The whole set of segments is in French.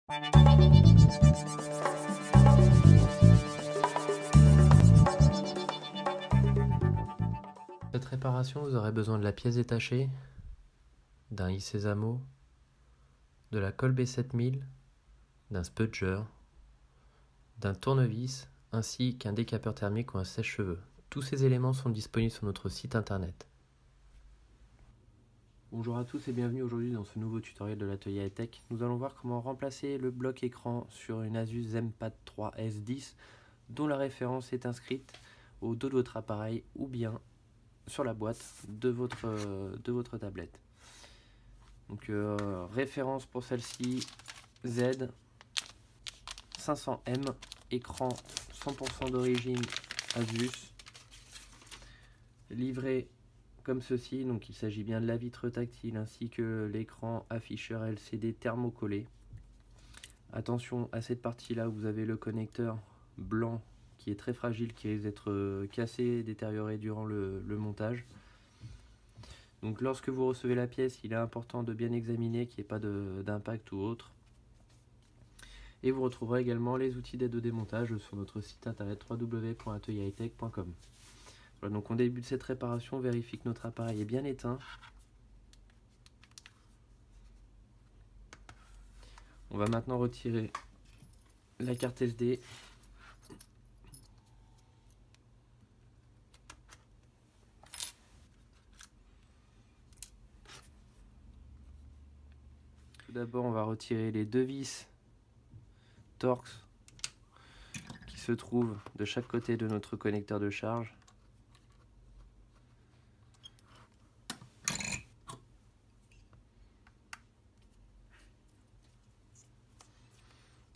Cette réparation, vous aurez besoin de la pièce détachée, d'un i-sésamo, de la colle B7000, d'un spudger, d'un tournevis, ainsi qu'un décapeur thermique ou un sèche-cheveux. Tous ces éléments sont disponibles sur notre site internet. Bonjour à tous et bienvenue aujourd'hui dans ce nouveau tutoriel de l'atelier high-tech. Nous allons voir comment remplacer le bloc écran sur une Asus ZenPad 3 S10 dont la référence est inscrite au dos de votre appareil ou bien sur la boîte de votre tablette. Donc référence pour celle-ci, Z 500M, écran 100% d'origine Asus, livré comme ceci. Donc il s'agit bien de la vitre tactile ainsi que l'écran afficheur LCD thermocollé. Attention à cette partie là où vous avez le connecteur blanc qui est très fragile, qui risque d'être cassé, détérioré durant le montage. Donc lorsque vous recevez la pièce, il est important de bien examiner qu'il n'y ait pas d'impact ou autre. Et vous retrouverez également les outils d'aide au démontage sur notre site internet www.atelierhightech.com. Voilà, donc on débute cette réparation, on vérifie que notre appareil est bien éteint. On va maintenant retirer la carte SD. Tout d'abord, on va retirer les deux vis Torx qui se trouvent de chaque côté de notre connecteur de charge.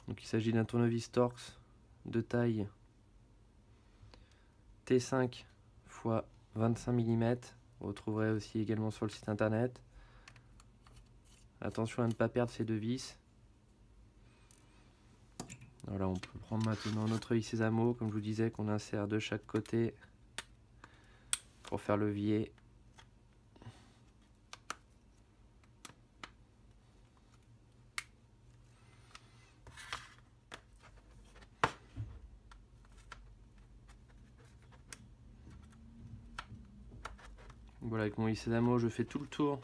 Donc il s'agit d'un tournevis Torx de taille T5 x 25 mm. Vous retrouverez aussi également sur le site internet. Attention à ne pas perdre ces deux vis. Voilà, on peut prendre maintenant notre i-sésamo, comme je vous disais, qu'on insère de chaque côté pour faire levier. Voilà, avec mon i-sésamo, je fais tout le tour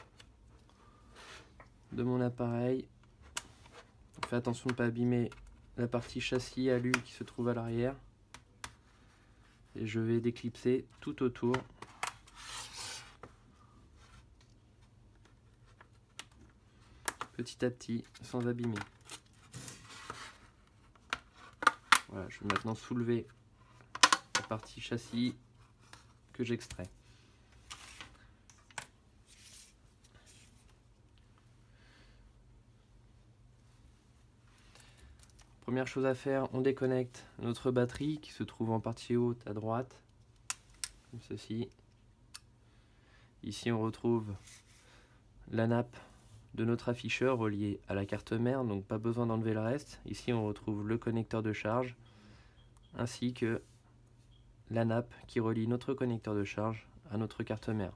de mon appareil. Faites attention de ne pas abîmer la partie châssis alu qui se trouve à l'arrière. Et je vais déclipser tout autour. Petit à petit, sans abîmer. Voilà, je vais maintenant soulever la partie châssis que j'extrais. Première chose à faire, on déconnecte notre batterie qui se trouve en partie haute à droite, comme ceci. Ici on retrouve la nappe de notre afficheur reliée à la carte mère, donc pas besoin d'enlever le reste. Ici on retrouve le connecteur de charge ainsi que la nappe qui relie notre connecteur de charge à notre carte mère.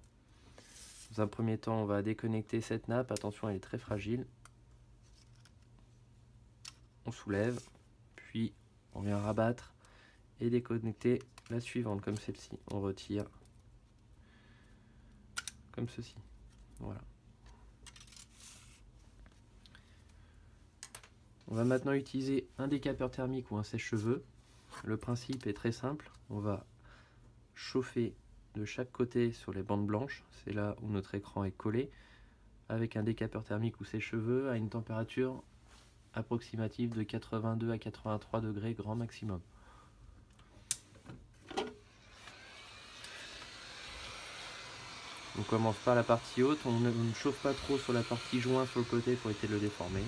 Dans un premier temps, on va déconnecter cette nappe. Attention, elle est très fragile. On soulève, puis on vient rabattre et déconnecter la suivante comme celle-ci. On retire comme ceci. Voilà. On va maintenant utiliser un décapeur thermique ou un sèche-cheveux. Le principe est très simple. On va chauffer de chaque côté sur les bandes blanches. C'est là où notre écran est collé. Avec un décapeur thermique ou sèche-cheveux à une température approximative de 82 à 83 degrés grand maximum. On commence par la partie haute, on ne chauffe pas trop sur la partie joint sur le côté pour éviter de le déformer.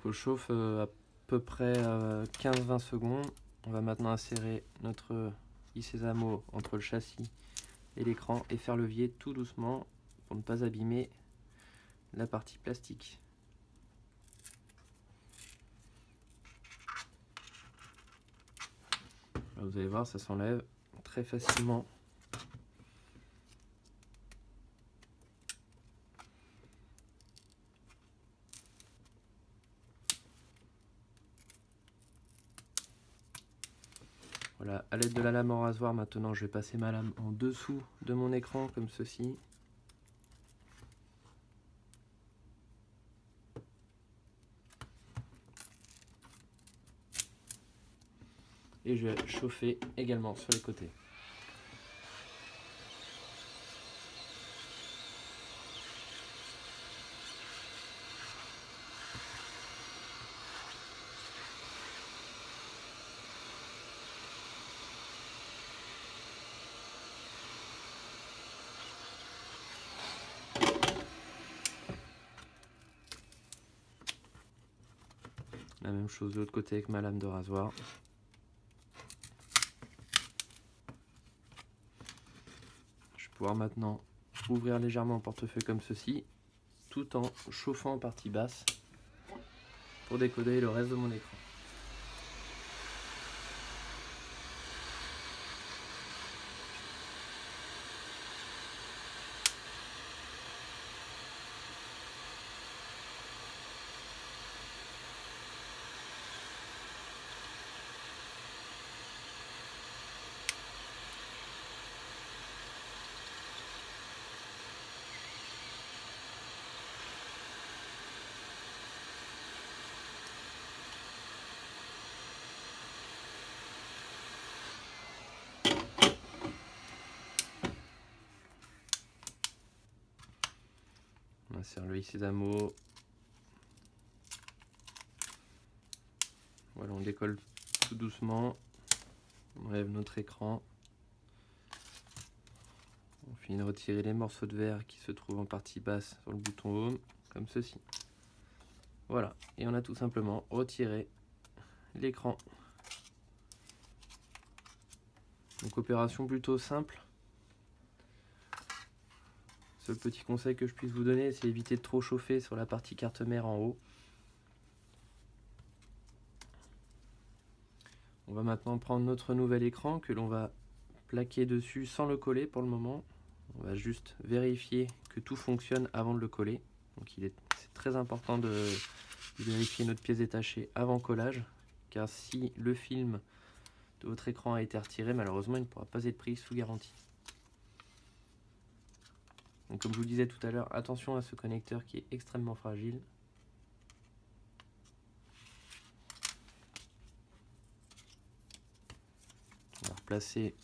on chauffe à peu près 15-20 secondes. On va maintenant insérer notre Isezamo entre le châssis et l'écran et faire levier tout doucement pour ne pas abîmer la partie plastique. Là, vous allez voir, ça s'enlève très facilement. Voilà, à l'aide de la lame en rasoir, maintenant je vais passer ma lame en dessous de mon écran comme ceci. Et je vais chauffer également sur les côtés. La même chose de l'autre côté avec ma lame de rasoir. Je vais pouvoir maintenant ouvrir légèrement le portefeuille comme ceci, tout en chauffant en partie basse pour décoder le reste de mon écran. On insère le Isezamo. Voilà, on décolle tout doucement. On enlève notre écran. On finit de retirer les morceaux de verre qui se trouvent en partie basse sur le bouton Home, comme ceci. Voilà, et on a tout simplement retiré l'écran. Donc opération plutôt simple. Seul petit conseil que je puisse vous donner, c'est éviter de trop chauffer sur la partie carte mère en haut. On va maintenant prendre notre nouvel écran que l'on va plaquer dessus sans le coller pour le moment. On va juste vérifier que tout fonctionne avant de le coller. Donc c'est très important de vérifier notre pièce détachée avant collage, car si le film de votre écran a été retiré, malheureusement il ne pourra pas être pris sous garantie. Donc comme je vous le disais tout à l'heure, attention à ce connecteur qui est extrêmement fragile. On va replacer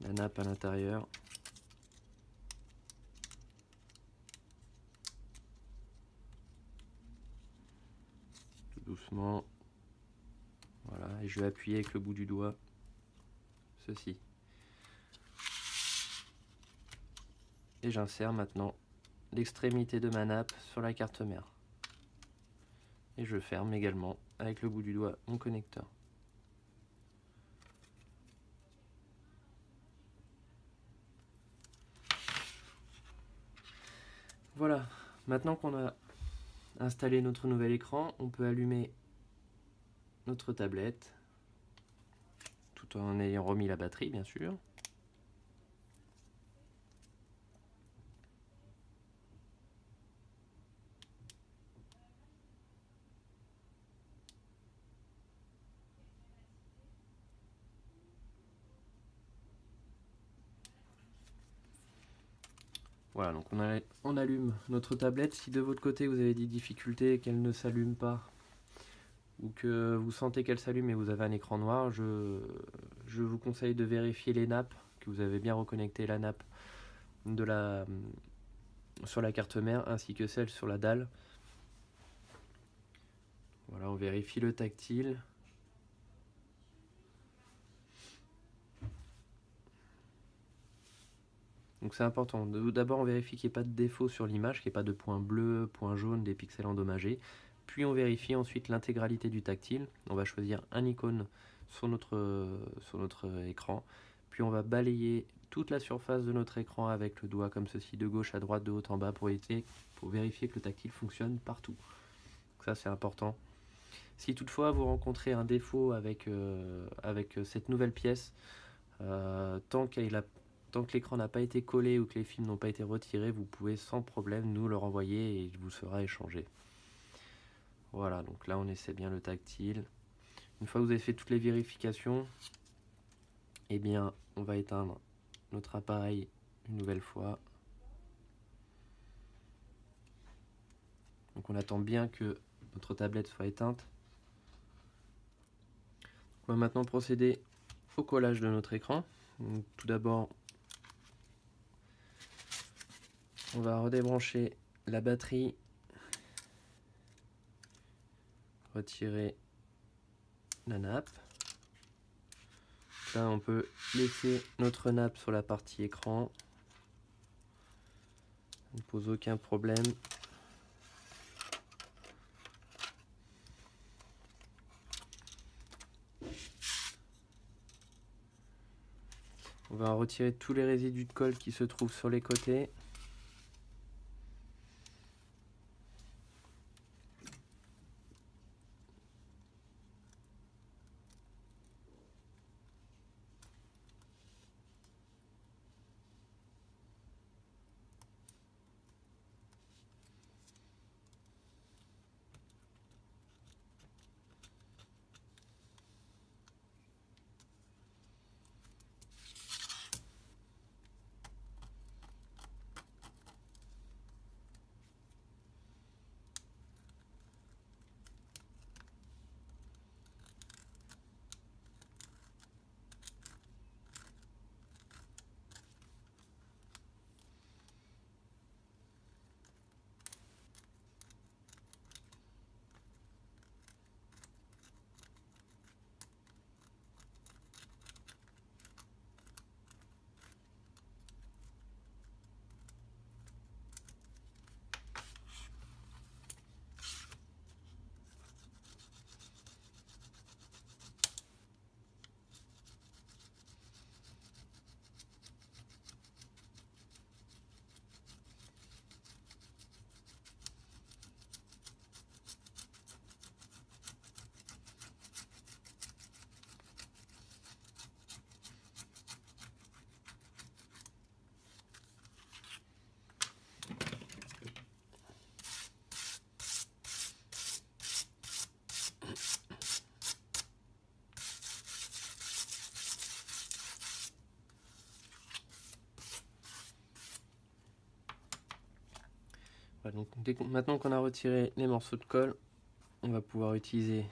la nappe à l'intérieur. Tout doucement. Voilà, et je vais appuyer avec le bout du doigt ceci. Et j'insère maintenant l'extrémité de ma nappe sur la carte mère. Et je ferme également avec le bout du doigt mon connecteur. Voilà, maintenant qu'on a installé notre nouvel écran, on peut allumer notre tablette, tout en ayant remis la batterie bien sûr. Voilà, donc on allume notre tablette. Si de votre côté vous avez des difficultés, qu'elle ne s'allume pas, ou que vous sentez qu'elle s'allume et vous avez un écran noir, je vous conseille de vérifier les nappes, que vous avez bien reconnecté la nappe sur la carte mère ainsi que celle sur la dalle. Voilà, on vérifie le tactile. Donc c'est important. D'abord on vérifie qu'il n'y ait pas de défaut sur l'image, qu'il n'y ait pas de points bleus, points jaunes, des pixels endommagés. Puis on vérifie ensuite l'intégralité du tactile. On va choisir un icône sur notre écran. Puis on va balayer toute la surface de notre écran avec le doigt comme ceci, de gauche à droite, de haut en bas, pour vérifier que le tactile fonctionne partout. Donc ça c'est important. Si toutefois vous rencontrez un défaut avec cette nouvelle pièce, tant que l'écran n'a pas été collé ou que les films n'ont pas été retirés, vous pouvez sans problème nous le renvoyer et il vous sera échangé. Voilà, donc là on essaie bien le tactile. Une fois que vous avez fait toutes les vérifications, eh bien on va éteindre notre appareil une nouvelle fois. Donc on attend bien que notre tablette soit éteinte. On va maintenant procéder au collage de notre écran. Donc, tout d'abord, on va redébrancher la batterie, retirer la nappe. Là, on peut laisser notre nappe sur la partie écran. Ça ne pose aucun problème. On va retirer tous les résidus de colle qui se trouvent sur les côtés. Voilà, donc maintenant qu'on a retiré les morceaux de colle, on va pouvoir utiliser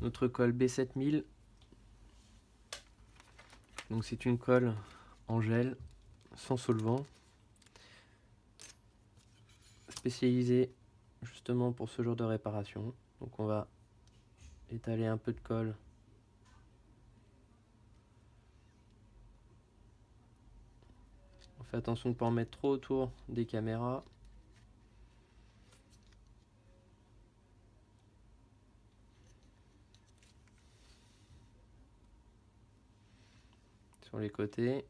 notre colle B7000. Donc c'est une colle en gel, sans solvant, spécialisée justement pour ce genre de réparation. Donc on va étaler un peu de colle on fait attention de ne pas en mettre trop autour des caméras. Sur les côtés.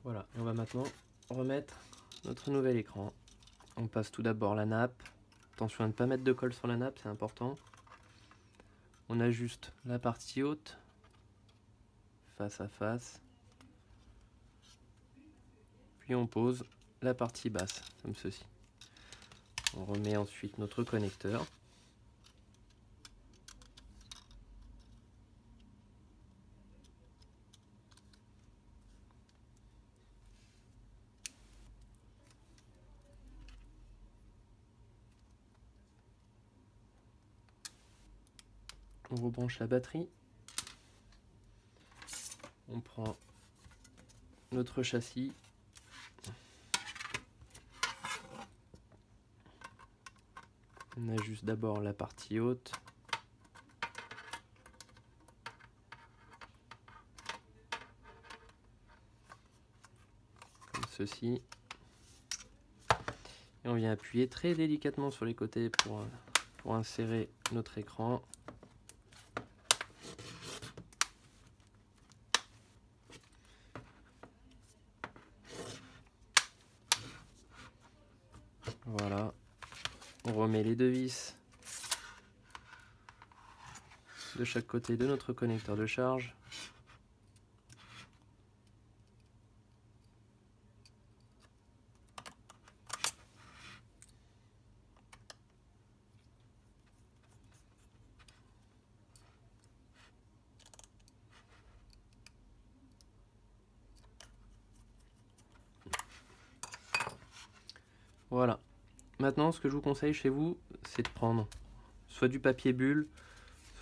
Voilà, et on va maintenant remettre notre nouvel écran. On passe tout d'abord la nappe. Attention à ne pas mettre de colle sur la nappe, c'est important. On ajuste la partie haute, face à face. puis on pose la partie basse, comme ceci. On remet ensuite notre connecteur. On rebranche la batterie. On prend notre châssis. On ajuste d'abord la partie haute. Comme ceci. Et on vient appuyer très délicatement sur les côtés pour insérer notre écran. Voilà. On remet les deux vis de chaque côté de notre connecteur de charge. Voilà. Maintenant, ce que je vous conseille chez vous, c'est de prendre soit du papier bulle,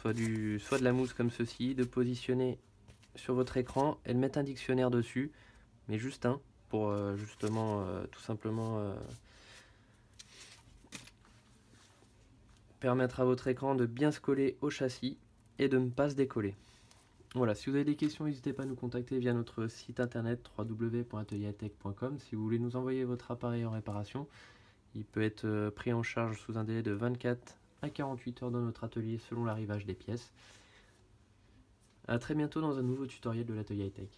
soit de la mousse comme ceci, de positionner sur votre écran et de mettre un dictionnaire dessus, mais juste un, pour justement tout simplement permettre à votre écran de bien se coller au châssis et de ne pas se décoller. Voilà, si vous avez des questions, n'hésitez pas à nous contacter via notre site internet www.ateliertech.com. Si vous voulez nous envoyer votre appareil en réparation, il peut être pris en charge sous un délai de 24 à 48 heures dans notre atelier selon l'arrivage des pièces. A très bientôt dans un nouveau tutoriel de l'atelier high-tech.